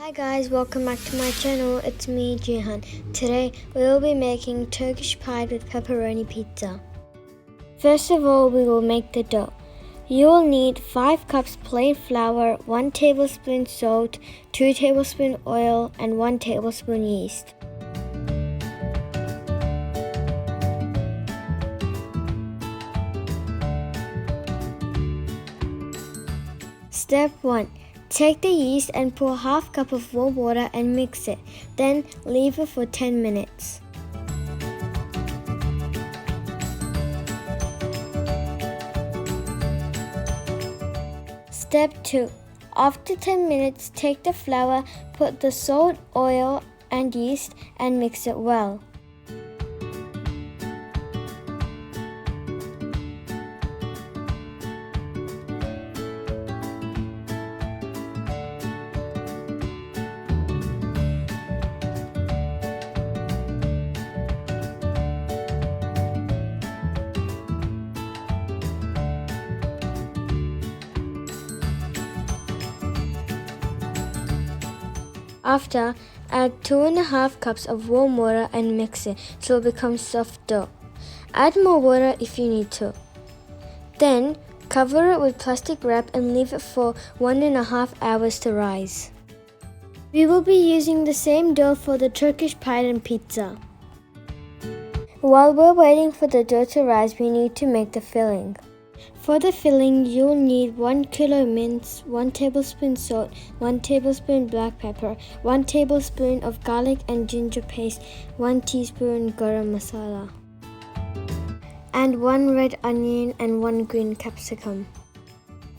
Hi guys, welcome back to my channel. It's me, Jihan. Today we will be making Turkish pie with pepperoni pizza. First of all, we will make the dough. You will need 5 cups plain flour, 1 tablespoon salt, 2 tablespoon oil, and 1 tablespoon yeast. Step 1. Take the yeast and pour half cup of warm water and mix it. Then leave it for 10 minutes. Step 2. After 10 minutes, take the flour, put the salt, oil, and yeast and mix it well. After, add 2.5 cups of warm water and mix it till it becomes soft dough. Add more water if you need to. Then, cover it with plastic wrap and leave it for 1.5 hours to rise. We will be using the same dough for the Turkish pie and pizza. While we're waiting for the dough to rise, we need to make the filling. For the filling, you'll need 1 kilo mince, 1 tablespoon salt, 1 tablespoon black pepper, 1 tablespoon of garlic and ginger paste, 1 teaspoon garam masala, and 1 red onion and 1 green capsicum.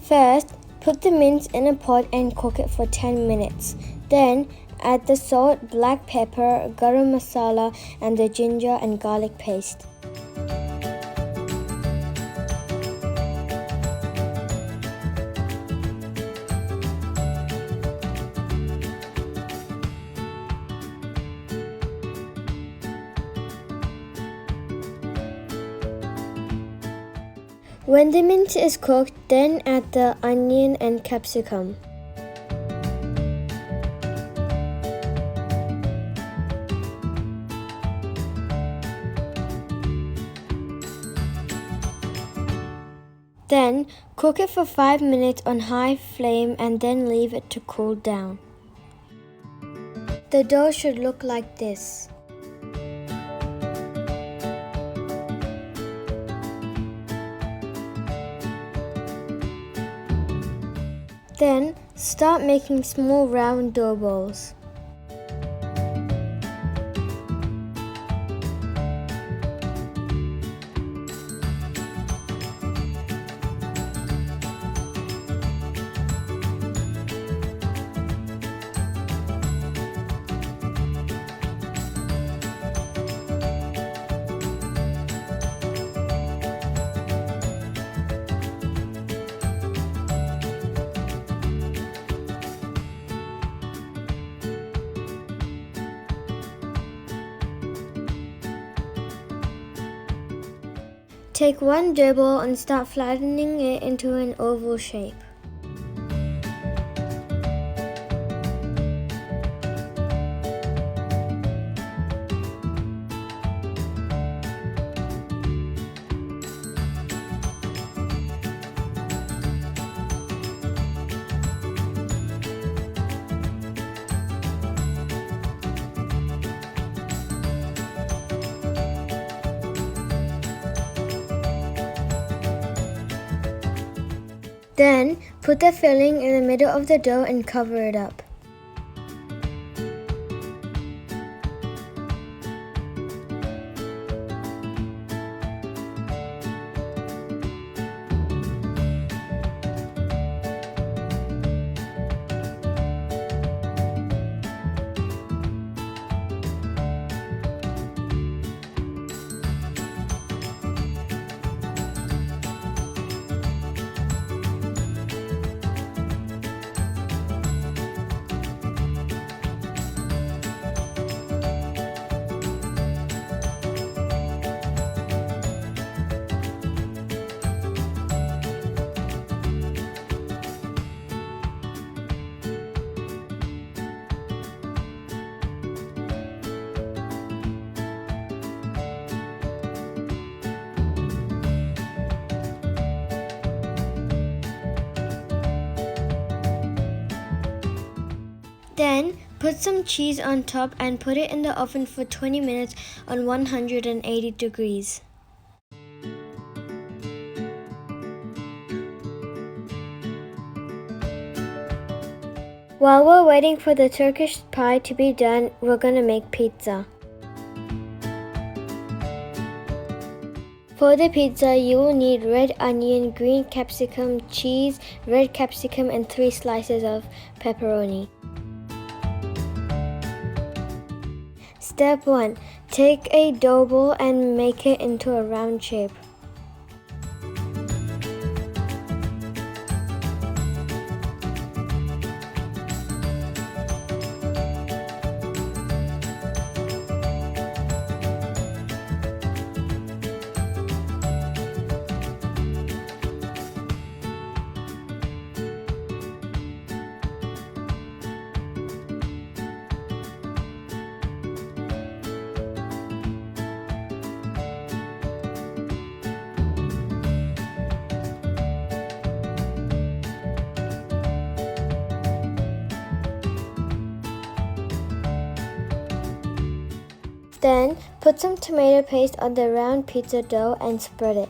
First, put the mince in a pot and cook it for 10 minutes. Then, add the salt, black pepper, garam masala, and the ginger and garlic paste. When the mince is cooked, then add the onion and capsicum. Then cook it for 5 minutes on high flame and then leave it to cool down. The dough should look like this. Then, start making small round dough balls. Take one dough ball and start flattening it into an oval shape. Then, put the filling in the middle of the dough and cover it up. Then put some cheese on top and put it in the oven for 20 minutes on 180 degrees. While we're waiting for the Turkish pie to be done, we're gonna make pizza. For the pizza, you will need red onion, green capsicum, cheese, red capsicum, and 3 slices of pepperoni. Step 1. Take a dough ball and make it into a round shape. Then, put some tomato paste on the round pizza dough and spread it.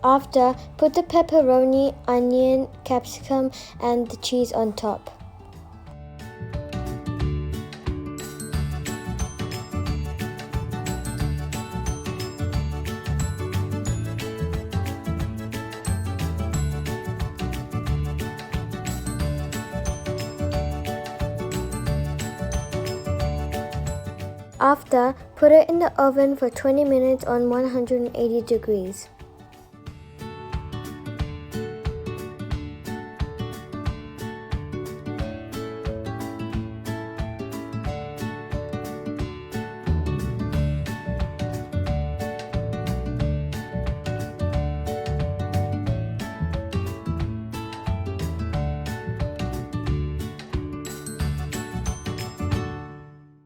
After, put the pepperoni, onion, capsicum, and the cheese on top. After, put it in the oven for 20 minutes on 180 degrees.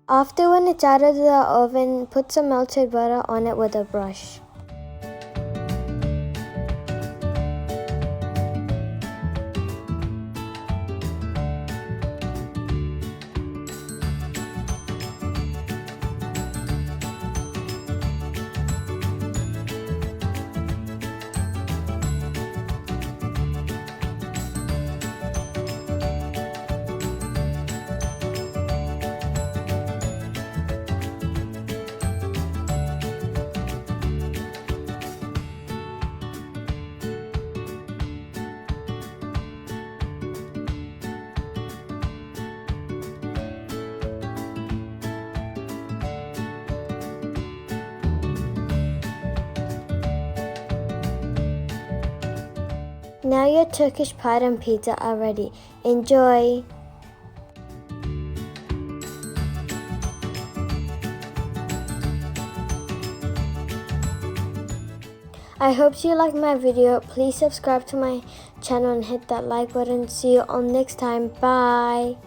After when it's out of the oven, put some melted butter on it with a brush. Now your Turkish pie and pizza are ready. Enjoy! I hope you liked my video. Please subscribe to my channel and hit that like button. See you all next time. Bye!